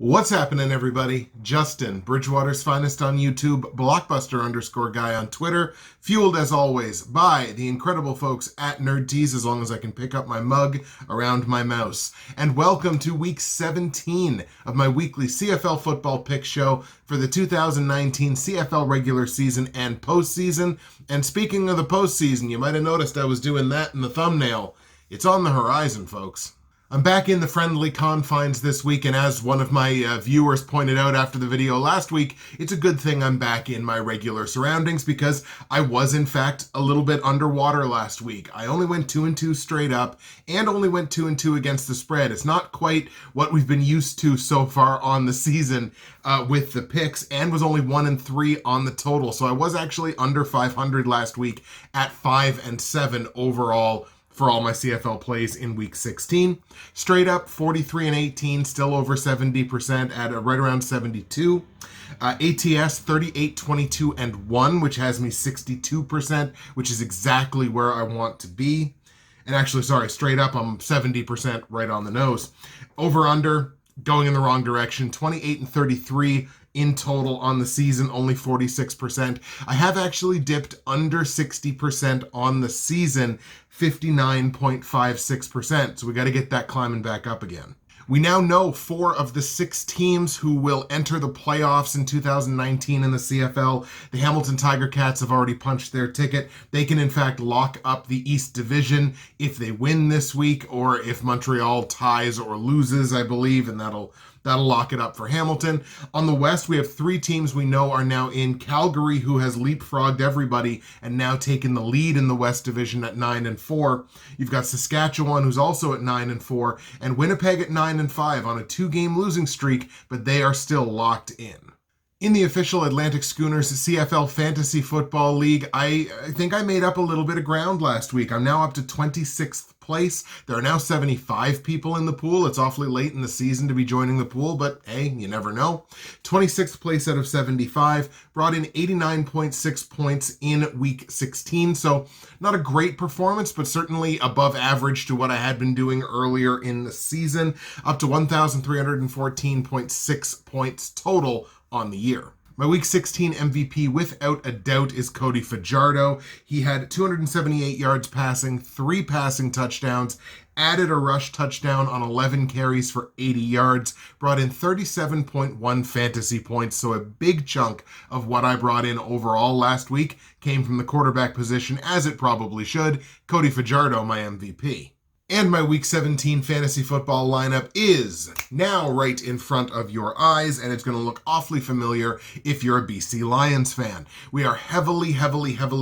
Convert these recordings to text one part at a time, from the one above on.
What's happening, everybody? Justin, Bridgewater's finest on YouTube, blockbuster_guy on Twitter, fueled as always by the incredible folks at NerdTees, as long as I can pick up my mug around my mouse. And welcome to week 17 of my weekly CFL football pick show for the 2019 CFL regular season and postseason. And speaking of the postseason, you might have noticed I was doing that in the thumbnail. It's on the horizon, folks. I'm back in the friendly confines this week, and as one of my viewers pointed out after the video last week, it's a good thing I'm back in my regular surroundings because I was, in fact, a little bit underwater last week. I only went 2-2 straight up and only went 2-2 against the spread. It's not quite what we've been used to so far on the season with the picks, and was only 1-3 on the total. So I was actually under 500 last week at 5-7 overall for all my CFL plays in week 16. Straight up 43-18, still over 70% at right around 72. ATS 38-22-1, which has me 62%, which is exactly where I want to be. And actually, sorry, straight up I'm 70% right on the nose. Over under, going in the wrong direction, 28-33 in total on the season, only 46%. I have actually dipped under 60% on the season, 59.56%. So we got to get that climbing back up again. We now know 4 of the 6 teams who will enter the playoffs in 2019 in the CFL. The Hamilton Tiger Cats have already punched their ticket. They can, in fact, lock up the East Division if they win this week, or if Montreal ties or loses, I believe, and that'll lock it up for Hamilton. On the West, we have 3 teams we know are now in. Calgary, who has leapfrogged everybody and now taken the lead in the West Division at 9-4. You've got Saskatchewan, who's also at 9-4, and Winnipeg at 9-5 on a 2-game losing streak, but they are still locked in. In the official Atlantic Schooners CFL Fantasy Football League, I think I made up a little bit of ground last week. I'm now up to 26th place. There are now 75 people in the pool. It's awfully late in the season to be joining the pool, but hey, you never know. 26th place out of 75, brought in 89.6 points in week 16, so not a great performance, but certainly above average to what I had been doing earlier in the season, up to 1,314.6 points total on the year. My Week 16 MVP, without a doubt, is Cody Fajardo. He had 278 yards passing, 3 passing touchdowns, added a rush touchdown on 11 carries for 80 yards, brought in 37.1 fantasy points, so a big chunk of what I brought in overall last week came from the quarterback position, as it probably should. Cody Fajardo, my MVP. And my Week 17 fantasy football lineup is now right in front of your eyes, and it's going to look awfully familiar if you're a BC Lions fan. We are heavily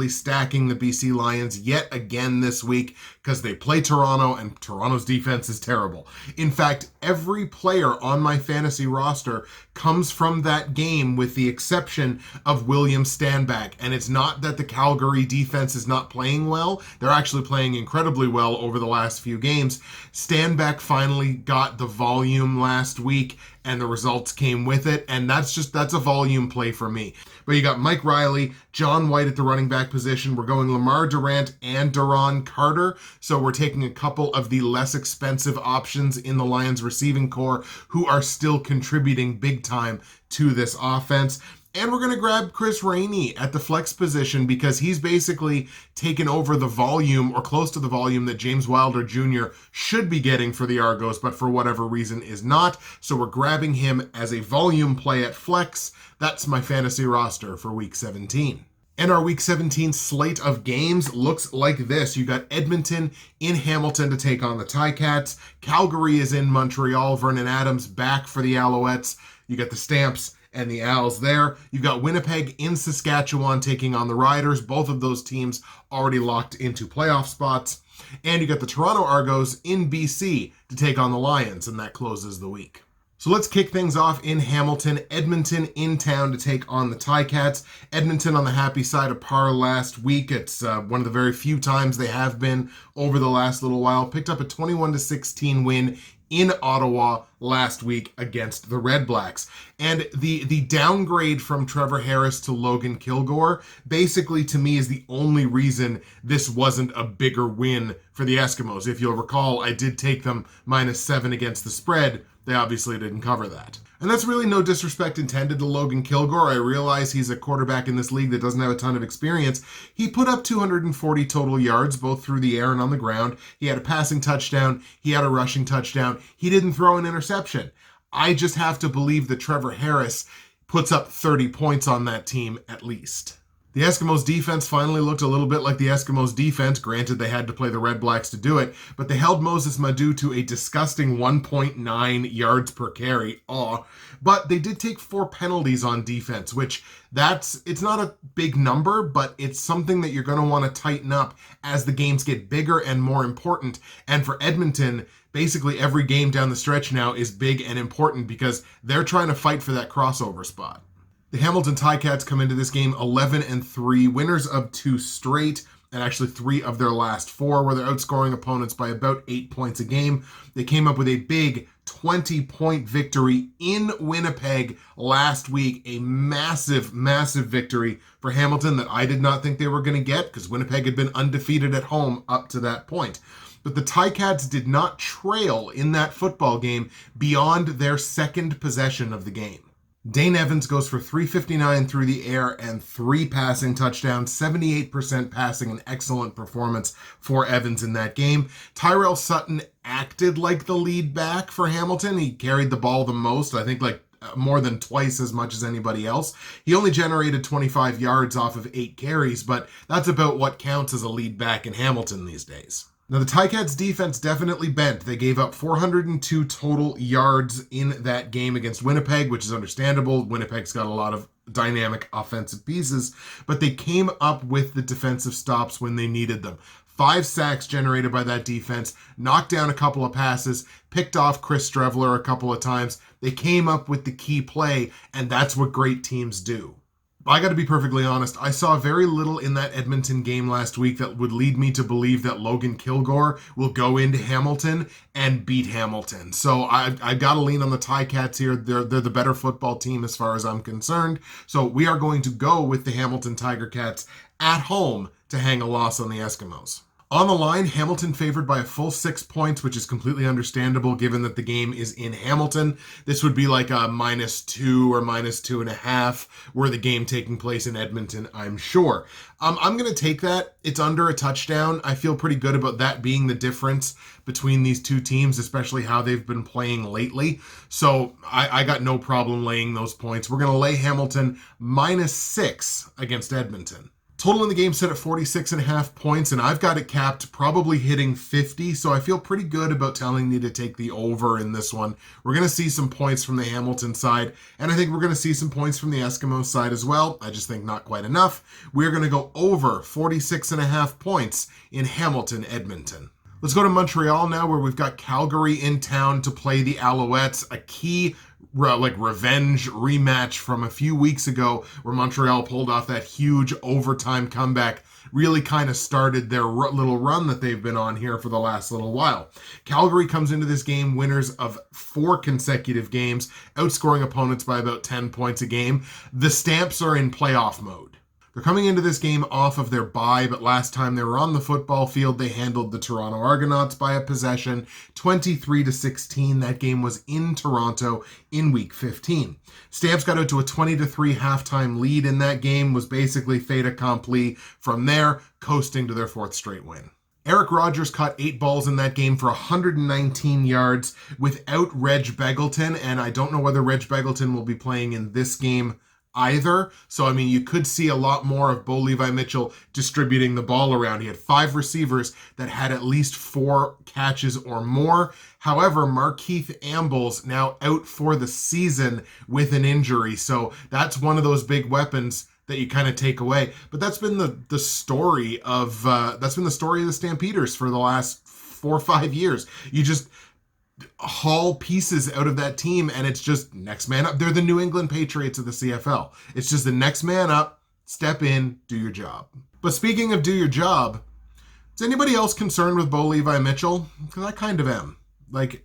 stacking the BC Lions yet again this week because they play Toronto, and Toronto's defense is terrible. In fact, every player on my fantasy roster comes from that game with the exception of William Stanback. And it's not that the Calgary defense is not playing well. They're actually playing incredibly well over the last few games. Stanback finally got the volume last week, and the results came with it, and that's a volume play for me. But you got Mike Riley, John White at the running back position. We're going Lamar Durant and Daron Carter, so we're taking a couple of the less expensive options in the Lions receiving core who are still contributing big time to this offense. And we're going to grab Chris Rainey at the flex position because he's basically taken over the volume, or close to the volume, that James Wilder Jr. should be getting for the Argos, but for whatever reason is not. So we're grabbing him as a volume play at flex. That's my fantasy roster for Week 17. And our Week 17 slate of games looks like this. You got Edmonton in Hamilton to take on the Ticats. Calgary is in Montreal. Vernon Adams back for the Alouettes. You got the Stamps and the Owls there. You've got Winnipeg in Saskatchewan taking on the Riders. Both of those teams already locked into playoff spots. And you got the Toronto Argos in BC to take on the Lions, and that closes the week. So let's kick things off in Hamilton. Edmonton in town to take on the Ticats. Edmonton on the happy side of par last week. It's one of the very few times they have been over the last little while. Picked up a 21-16 win in Ottawa last week against the REDBLACKS. And the downgrade from Trevor Harris to Logan Kilgore basically, to me, is the only reason this wasn't a bigger win for the Eskimos. If you'll recall, I did take them -7 against the spread. They obviously didn't cover that. And that's really no disrespect intended to Logan Kilgore. I realize he's a quarterback in this league that doesn't have a ton of experience. He put up 240 total yards, both through the air and on the ground. He had a passing touchdown. He had a rushing touchdown. He didn't throw an interception. I just have to believe that Trevor Harris puts up 30 points on that team at least. The Eskimos defense finally looked a little bit like the Eskimos defense. Granted, they had to play the Red Blacks to do it, but they held Moses Madu to a disgusting 1.9 yards per carry. But they did take 4 penalties on defense, which it's not a big number, but it's something that you're going to want to tighten up as the games get bigger and more important. And for Edmonton, basically every game down the stretch now is big and important because they're trying to fight for that crossover spot. The Hamilton Ticats come into this game 11-3, winners of 2 straight, and actually 3 of their last 4, where they're outscoring opponents by about 8 points a game. They came up with a big 20-point victory in Winnipeg last week, a massive, massive victory for Hamilton that I did not think they were going to get because Winnipeg had been undefeated at home up to that point. But the Ticats did not trail in that football game beyond their second possession of the game. Dane Evans goes for 359 through the air and 3 passing touchdowns, 78% passing, an excellent performance for Evans in that game. Tyrell Sutton acted like the lead back for Hamilton. He carried the ball the most, I think more than twice as much as anybody else. He only generated 25 yards off of 8 carries, but that's about what counts as a lead back in Hamilton these days. Now, the Ticats defense definitely bent. They gave up 402 total yards in that game against Winnipeg, which is understandable. Winnipeg's got a lot of dynamic offensive pieces, but they came up with the defensive stops when they needed them. 5 sacks generated by that defense, knocked down a couple of passes, picked off Chris Streveler a couple of times. They came up with the key play, and that's what great teams do. I got to be perfectly honest, I saw very little in that Edmonton game last week that would lead me to believe that Logan Kilgore will go into Hamilton and beat Hamilton. So I got to lean on the Ticats here. They're the better football team as far as I'm concerned. So we are going to go with the Hamilton Tiger Cats at home to hang a loss on the Eskimos. On the line, Hamilton favored by a full 6 points, which is completely understandable given that the game is in Hamilton. This would be like a -2 or -2.5 were the game taking place in Edmonton, I'm sure. I'm going to take that. It's under a touchdown. I feel pretty good about that being the difference between these two teams, especially how they've been playing lately. So I got no problem laying those points. We're going to lay Hamilton -6 against Edmonton. Total in the game set at 46.5 points, and I've got it capped probably hitting 50, so I feel pretty good about telling you to take the over in this one. We're going to see some points from the Hamilton side, and I think we're going to see some points from the Eskimos side as well. I just think not quite enough. We're going to go over 46.5 points in Hamilton, Edmonton. Let's go to Montreal now, where we've got Calgary in town to play the Alouettes, a key revenge rematch from a few weeks ago where Montreal pulled off that huge overtime comeback, really kind of started their little run that they've been on here for the last little while. Calgary comes into this game winners of 4 consecutive games, outscoring opponents by about 10 points a game. The Stamps are in playoff mode. They're coming into this game off of their bye, but last time they were on the football field, they handled the Toronto Argonauts by a possession, 23-16. That game was in Toronto in Week 15. Stamps got out to a 20-3 halftime lead in that game, was basically fait accompli from there, coasting to their 4th straight win. Eric Rogers caught 8 balls in that game for 119 yards without Reg Begelton, and I don't know whether Reg Begelton will be playing in this game either. So, I mean, you could see a lot more of Bo Levi Mitchell distributing the ball around. He had 5 receivers that had at least 4 catches or more. However, Markeith Ambles now out for the season with an injury. So that's one of those big weapons that you kind of take away. But that's been the story of the Stampeders for the last 4 or 5 years. You just haul pieces out of that team and it's just next man up. They're the New England Patriots of the CFL. It's just the next man up, step in, do your job. But speaking of do your job, is anybody else concerned with Bo Levi Mitchell? Because I kind of am.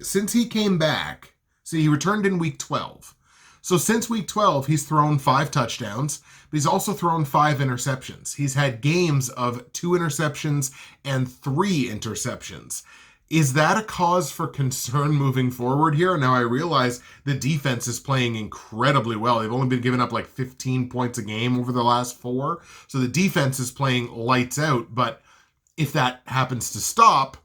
Since he came back, see, he returned in week 12. So since week 12, he's thrown 5 touchdowns, but he's also thrown 5 interceptions. He's had games of 2 interceptions and 3 interceptions. Is that a cause for concern moving forward here? Now, I realize the defense is playing incredibly well. They've only been giving up like 15 points a game over the last 4. So the defense is playing lights out. But if that happens to stop,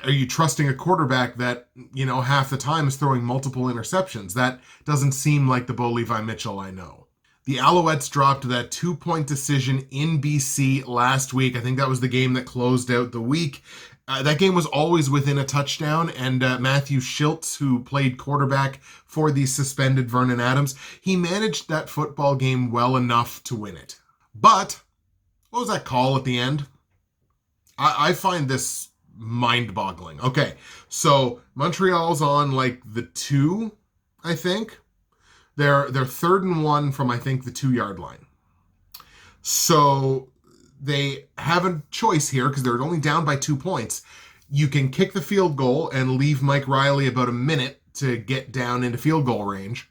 are you trusting a quarterback that, half the time is throwing multiple interceptions? That doesn't seem like the Bo Levi Mitchell I know. The Alouettes dropped that 2-point decision in BC last week. I think that was the game that closed out the week. That game was always within a touchdown, and Matthew Schiltz, who played quarterback for the suspended Vernon Adams, he managed that football game well enough to win it. But, what was that call at the end? I find this mind-boggling. Okay, so Montreal's on like the 2, I think. They're 3rd and 1 from, I think, the 2-yard line. So they have a choice here because they're only down by 2 points. You can kick the field goal and leave Mike Riley about a minute to get down into field goal range.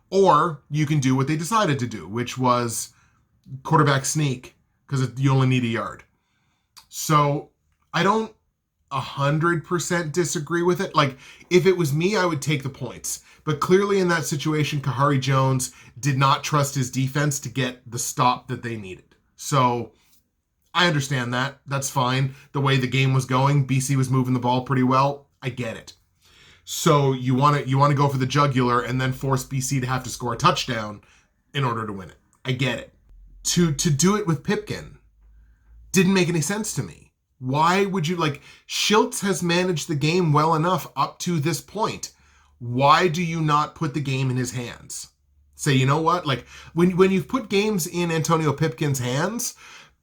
Or you can do what they decided to do, which was quarterback sneak, because you only need a yard. So I don't 100% disagree with it. Like, if it was me, I would take the points. But clearly in that situation, Kahari Jones did not trust his defense to get the stop that they needed. So I understand that. That's fine. The way the game was going, BC was moving the ball pretty well. I get it. So you want to go for the jugular and then force BC to have to score a touchdown in order to win it. I get it. To do it with Pipkin didn't make any sense to me. Why would you, Schiltz has managed the game well enough up to this point. Why do you not put the game in his hands? Say, you know what? When you've put games in Antonio Pipkin's hands,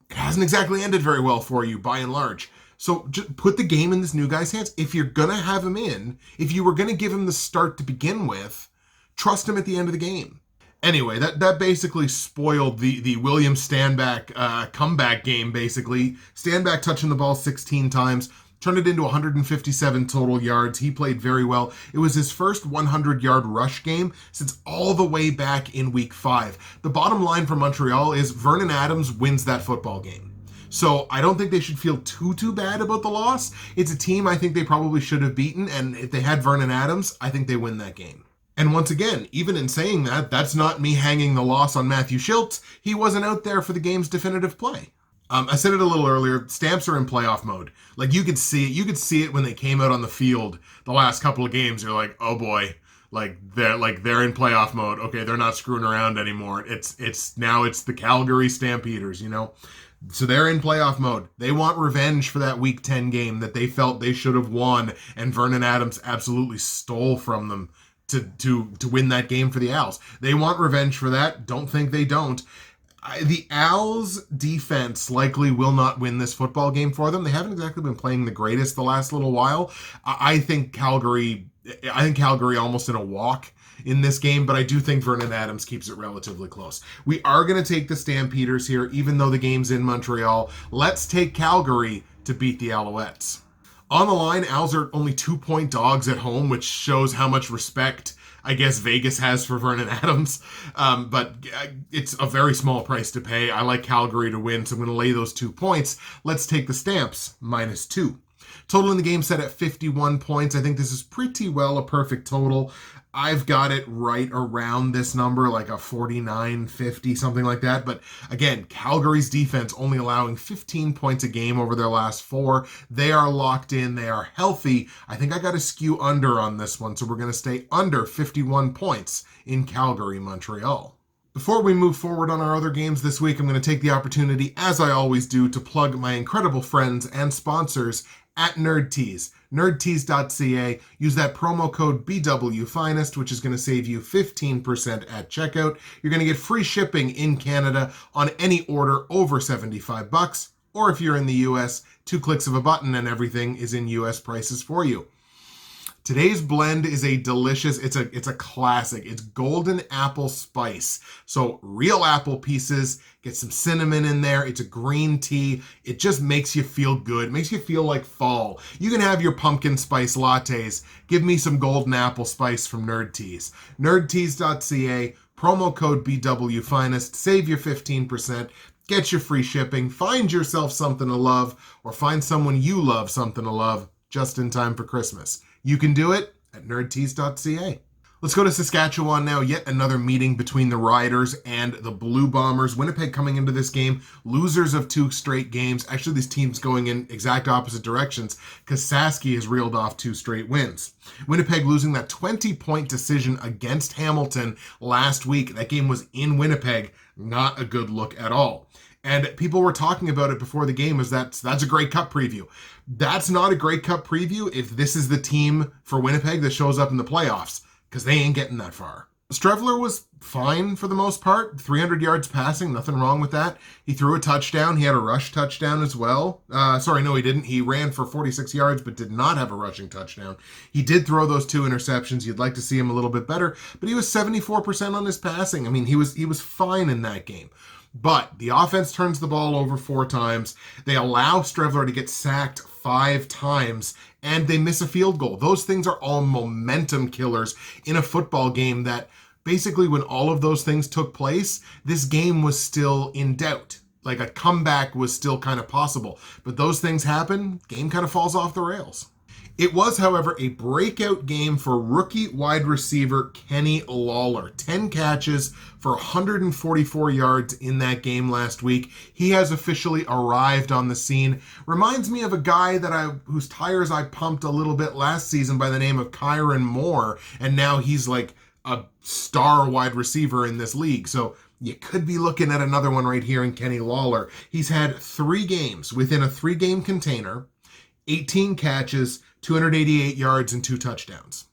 it hasn't exactly ended very well for you by and large. So just put the game in this new guy's hands. If you're going to have him in, if you were going to give him the start to begin with, trust him at the end of the game. Anyway, that basically spoiled the William Stanback comeback game, basically. Stanback touching the ball 16 times, turned it into 157 total yards. He played very well. It was his first 100-yard rush game since all the way back in week 5. The bottom line for Montreal is Vernon Adams wins that football game. So I don't think they should feel too bad about the loss. It's a team I think they probably should have beaten, and if they had Vernon Adams, I think they win that game. And once again, even in saying that, that's not me hanging the loss on Matthew Schiltz. He wasn't out there for the game's definitive play. I said it a little earlier, Stamps are in playoff mode. You could see it. You could see it when they came out on the field the last couple of games. You're like, oh boy, they're in playoff mode. Okay, they're not screwing around anymore. It's now the Calgary Stampeders, So they're in playoff mode. They want revenge for that Week 10 game that they felt they should have won, and Vernon Adams absolutely stole from them to win that game for the Owls. They want revenge for that. Don't think they don't. The Owls defense likely will not win this football game for them. They haven't exactly been playing the greatest the last little while. I think Calgary almost in a walk in this game, but I do think Vernon Adams keeps it relatively close. We are going to take the Stampeders here, even though the game's in Montreal. Let's take Calgary to beat the Alouettes. On the line, Owls are only 2-point dogs at home, which shows how much respect I guess Vegas has for Vernon Adams. But it's a very small price to pay. I like Calgary to win, so I'm going to lay those 2 points. Let's take the Stamps, -2. Total in the game set at 51 points. I think this is pretty well a perfect total. I've got it right around this number, like a 49-50, something like that. But again, Calgary's defense only allowing 15 points a game over their last 4. They are locked in. They are healthy. I think I got to skew under on this one, so we're going to stay under 51 points in Calgary, Montreal. Before we move forward on our other games this week, I'm going to take the opportunity, as I always do, to plug my incredible friends and sponsors at NerdTees. nerdtees.ca. Use that promo code BWFinest, which is going to save you 15% at checkout. You're going to get free shipping in Canada on any order over $75, or if you're in the US, 2 clicks of a button and everything is in US prices for you. Today's blend is a delicious, it's a classic. It's golden apple spice. So real apple pieces, get some cinnamon in there. It's a green tea. It just makes you feel good. It makes you feel like fall. You can have your pumpkin spice lattes. Give me some golden apple spice from NerdTees. nerdtees.ca, promo code BWFinest. Save your 15%. Get your free shipping. Find yourself something to love, or find someone you love something to love. just in time for Christmas. You can do it at nerdtease.ca. Let's go to Saskatchewan now. Yet another meeting between the Riders and the Blue Bombers. Winnipeg coming into this game, losers of 2 straight games. Actually, these teams going in exact opposite directions because Saski has reeled off 2 straight wins. Winnipeg losing that 20-point decision against Hamilton last week. That game was in Winnipeg. Not a good look at all. And people were talking about it before the game as that's a Grey Cup preview. That's not a Grey Cup preview if this is the team for Winnipeg that shows up in the playoffs, because they ain't getting that far. Strevler was fine for the most part. 300 yards passing, nothing wrong with that. He threw a touchdown. He had a rush touchdown as well. No, he didn't. He ran for 46 yards, but did not have a rushing touchdown. He did throw those 2 interceptions. You'd like to see him a little bit better, but he was 74% on his passing. I mean, he was fine in that game. But the offense turns the ball over 4 times. They allow Strevler to get sacked 5 times, and they miss a field goal. Those things are all momentum killers in a football game that basically when all of those things took place, this game was still in doubt. Like a comeback was still kind of possible. But those things happen, game kind of falls off the rails. It was, however, a breakout game for rookie wide receiver Kenny Lawler. 10 catches for 144 yards in that game last week. He has officially arrived on the scene. Reminds me of a guy whose tires I pumped a little bit last season by the name of Kyron Moore, and now he's like a star wide receiver in this league. So you could be looking at another one right here in Kenny Lawler. He's had 3 games within a 3-game container, 18 catches, 288 yards, and 2 touchdowns.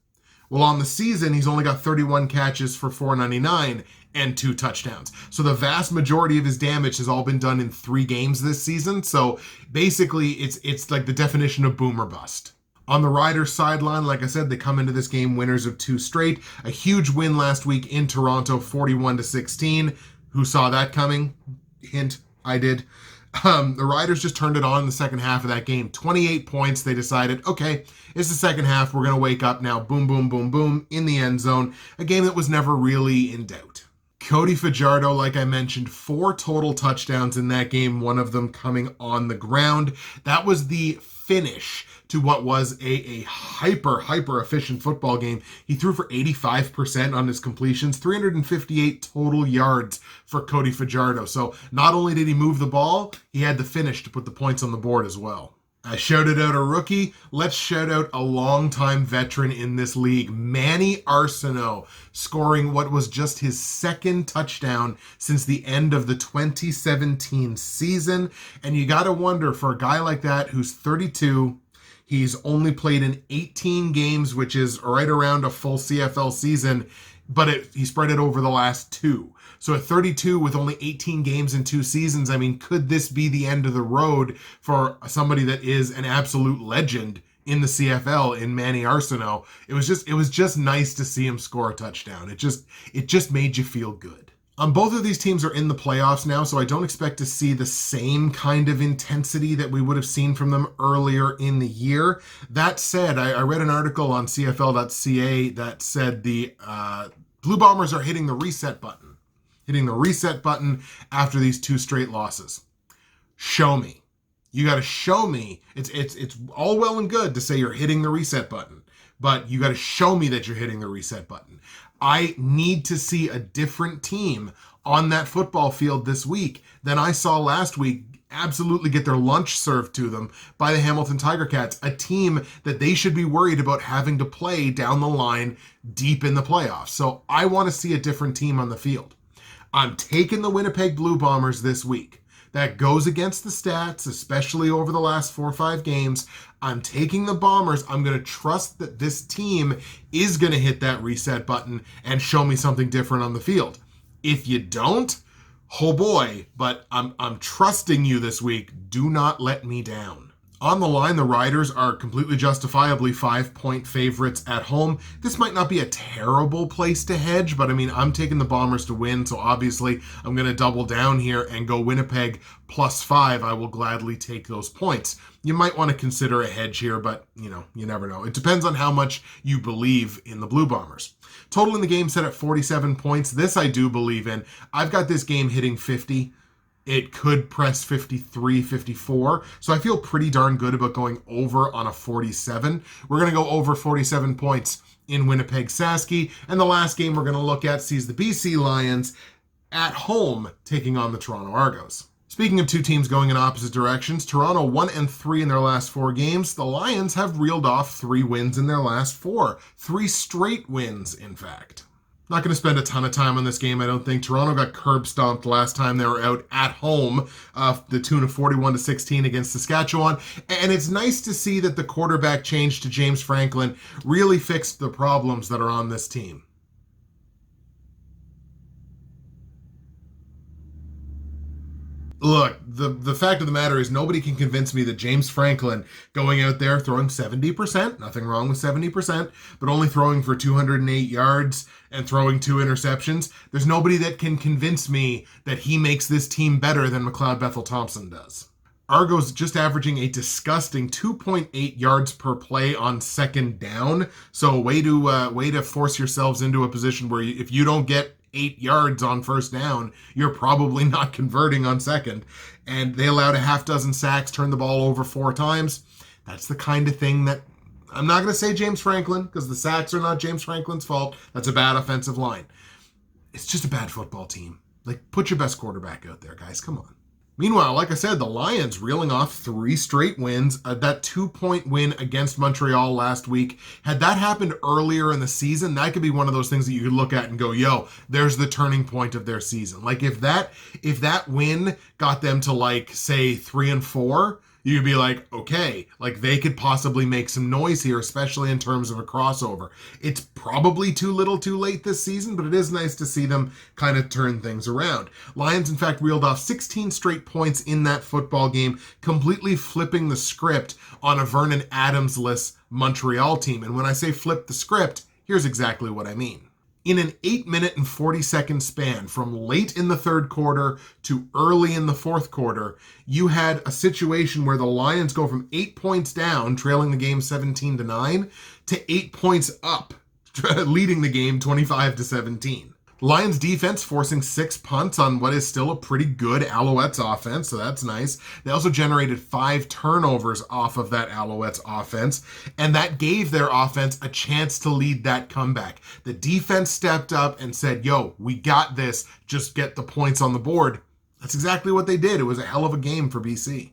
Well, on the season, he's only got 31 catches for 499 and 2 touchdowns. So the vast majority of his damage has all been done in 3 games this season. So basically, it's like the definition of boom or bust. On the Riders sideline, like I said, they come into this game winners of 2 straight. A huge win last week in Toronto, 41-16. Who saw that coming? Hint, I did. The Riders just turned it on in the second half of that game. 28 points. They decided, okay, it's the second half. We're going to wake up now. Boom, boom, boom, boom in the end zone. A game that was never really in doubt. Cody Fajardo, like I mentioned, 4 total touchdowns in that game, one of them coming on the ground. That was the finish to what was a hyper efficient football game. He threw for 85% on his completions, 358 total yards for Cody Fajardo. So not only did he move the ball, he had the finish to put the points on the board as well. I shouted out a rookie. Let's shout out a longtime veteran in this league, Manny Arsenault, scoring what was just his 2nd touchdown since the end of the 2017 season. And you got to wonder, for a guy like that who's 32, he's only played in 18 games, which is right around a full CFL season, but he spread it over the last 2. So at 32 with only 18 games in 2 seasons, I mean, could this be the end of the road for somebody that is an absolute legend in the CFL in Manny Arsenault? It was just nice to see him score a touchdown. It just made you feel good. Both of these teams are in the playoffs now, so I don't expect to see the same kind of intensity that we would have seen from them earlier in the year. That said, I read an article on CFL.ca that said the Blue Bombers are hitting the reset button. Hitting the reset button after these 2 straight losses. Show me. You got to show me. It's all well and good to say you're hitting the reset button, but you got to show me that you're hitting the reset button. I need to see a different team on that football field this week than I saw last week absolutely get their lunch served to them by the Hamilton Tiger Cats, a team that they should be worried about having to play down the line deep in the playoffs. So I want to see a different team on the field. I'm taking the Winnipeg Blue Bombers this week. That goes against the stats, especially over the last 4 or 5 games. I'm taking the Bombers. I'm going to trust that this team is going to hit that reset button and show me something different on the field. If you don't, oh boy, but I'm trusting you this week. Do not let me down. On the line, the Riders are completely justifiably 5-point favorites at home. This might not be a terrible place to hedge, but I mean, I'm taking the Bombers to win, so obviously I'm going to double down here and go Winnipeg +5. I will gladly take those points. You might want to consider a hedge here, but you never know. It depends on how much you believe in the Blue Bombers. Total in the game set at 47 points. This I do believe in. I've got this game hitting 50. it could press 53, 54. So I feel pretty darn good about going over on a 47. We're going to go over 47 points in Winnipeg Saskatchewan. And the last game we're going to look at sees the BC Lions at home taking on the Toronto Argos. Speaking of two teams going in opposite directions, Toronto 1-3 in their last 4 games. The Lions have reeled off 3 wins in their last 4. 3 straight wins, in fact. Not going to spend a ton of time on this game, I don't think. Toronto got curb stomped last time they were out at home, the tune of 41-16 against Saskatchewan. And it's nice to see that the quarterback change to James Franklin really fixed the problems that are on this team. Look, the fact of the matter is nobody can convince me that James Franklin going out there throwing 70%, nothing wrong with 70%, but only throwing for 208 yards and throwing 2 interceptions, there's nobody that can convince me that he makes this team better than McLeod Bethel Thompson does. Argos just averaging a disgusting 2.8 yards per play on second down. So way to force yourselves into a position where if you don't get 8 yards on first down, you're probably not converting on second. And they allowed a half dozen sacks, turned the ball over 4 times. That's the kind of thing that I'm not going to say James Franklin, because the sacks are not James Franklin's fault. That's a bad offensive line. It's just a bad football team. Like, put your best quarterback out there, guys. Come on. Meanwhile, like I said, the Lions reeling off 3 straight wins. That 2-point win against Montreal last week, had that happened earlier in the season, that could be one of those things that you could look at and go, yo, there's the turning point of their season. Like if that win got them to like, say 3-4, you'd be like, okay, like they could possibly make some noise here, especially in terms of a crossover. It's probably too little too late this season, but it is nice to see them kind of turn things around. Lions, in fact, reeled off 16 straight points in that football game, completely flipping the script on a Vernon Adams-less Montreal team. And when I say flip the script, here's exactly what I mean. In an 8-minute and 40-second span from late in the third quarter to early in the fourth quarter, you had a situation where the Lions go from 8 points down, trailing the game 17-9, to 8 points up, leading the game 25-17. Lions defense forcing 6 punts on what is still a pretty good Alouettes offense, so that's nice. They also generated 5 turnovers off of that Alouettes offense, and that gave their offense a chance to lead that comeback. The defense stepped up and said, yo, we got this, just get the points on the board. That's exactly what they did. It was a hell of a game for BC.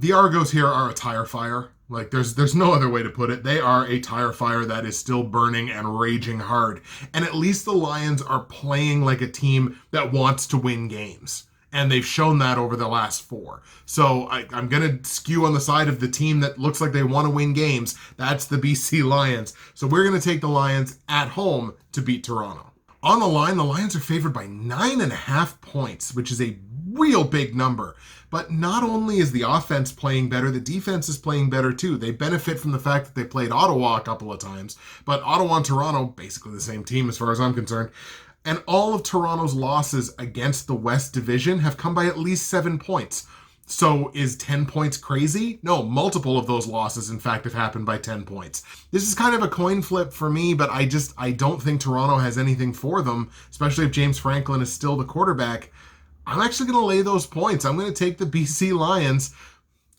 The Argos here are a tire fire. Like, there's no other way to put it. They are a tire fire that is still burning and raging hard. And at least the Lions are playing like a team that wants to win games. And they've shown that over the last 4. So I'm going to skew on the side of the team that looks like they want to win games. That's the BC Lions. So we're going to take the Lions at home to beat Toronto. On the line, the Lions are favored by 9.5 points, which is a real big number. But not only is the offense playing better, the defense is playing better too. They benefit from the fact that they played Ottawa a couple of times, but Ottawa and Toronto, basically the same team as far as I'm concerned. And all of Toronto's losses against the West Division have come by at least 7 points. So is 10 points crazy? No, multiple of those losses, in fact, have happened by 10 points. This is kind of a coin flip for me, but I don't think Toronto has anything for them, especially if James Franklin is still the quarterback. I'm actually going to lay those points. I'm going to take the BC Lions.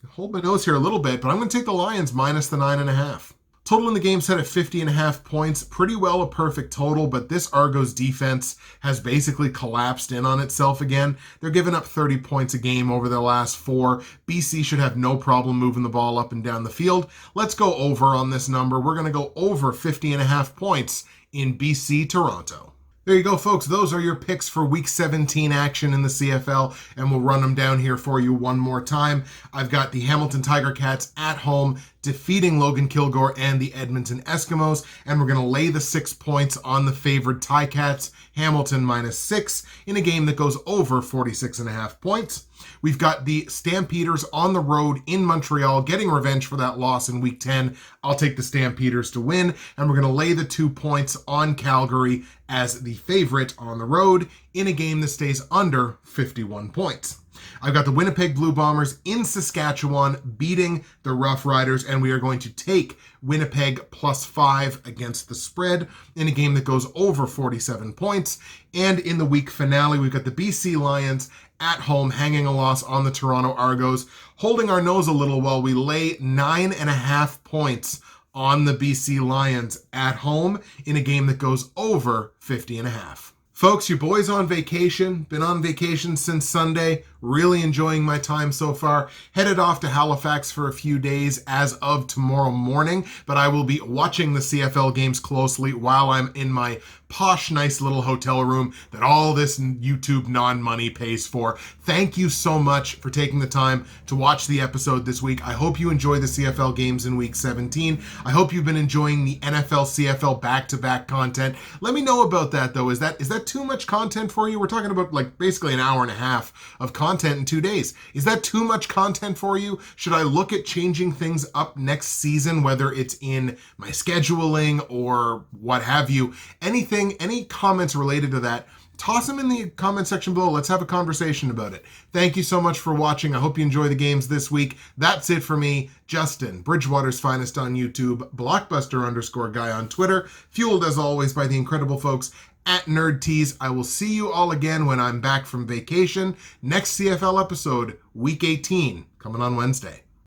Hold my nose here a little bit, but I'm going to take the Lions minus the 9.5. Total in the game set at 50.5 points. Pretty well a perfect total, but this Argos defense has basically collapsed in on itself again. They're giving up 30 points a game over their last 4. BC should have no problem moving the ball up and down the field. Let's go over on this number. We're going to go over 50.5 points in BC Toronto. There you go, folks. Those are your picks for Week 17 action in the CFL, and we'll run them down here for you one more time. I've got the Hamilton Tiger Cats at home defeating Logan Kilgore and the Edmonton Eskimos, and we're going to lay the 6 points on the favored Ticats, Hamilton -6, in a game that goes over 46.5 points. We've got the Stampeders on the road in Montreal, getting revenge for that loss in Week 10. I'll take the Stampeders to win, and we're going to lay the 2 points on Calgary as the favorite on the road in a game that stays under 51 points. I've got the Winnipeg Blue Bombers in Saskatchewan beating the Roughriders, and we are going to take Winnipeg +5 against the spread in a game that goes over 47 points. And in the week finale, we've got the BC Lions at home hanging a loss on the Toronto Argos, holding our nose a little while we lay 9.5 points on the BC Lions at home in a game that goes over 50.5. Folks, your boy's on vacation. Been on vacation since Sunday. Really enjoying my time so far. Headed off to Halifax for a few days as of tomorrow morning, but I will be watching the CFL games closely while I'm in my posh, nice little hotel room that all this YouTube non-money pays for. Thank you so much for taking the time to watch the episode this week. I hope you enjoy the CFL games in week 17. I hope you've been enjoying the NFL, CFL back-to-back content. Let me know about that, though. Is that too much content for you? We're talking about like basically an hour and a half of content in 2 days. Is that too much content for you? Should I look at changing things up next season, whether it's in my scheduling or what have you? Any comments related to that, toss them in the comment section below. Let's have a conversation about it. Thank you so much for watching. I hope you enjoy the games this week. That's it for me, Justin, Bridgewater's Finest on YouTube, Blockbuster_guy on Twitter, fueled as always by the incredible folks at Nerd Tees. I will see you all again when I'm back from vacation. Next CFL episode, week 18, coming on Wednesday.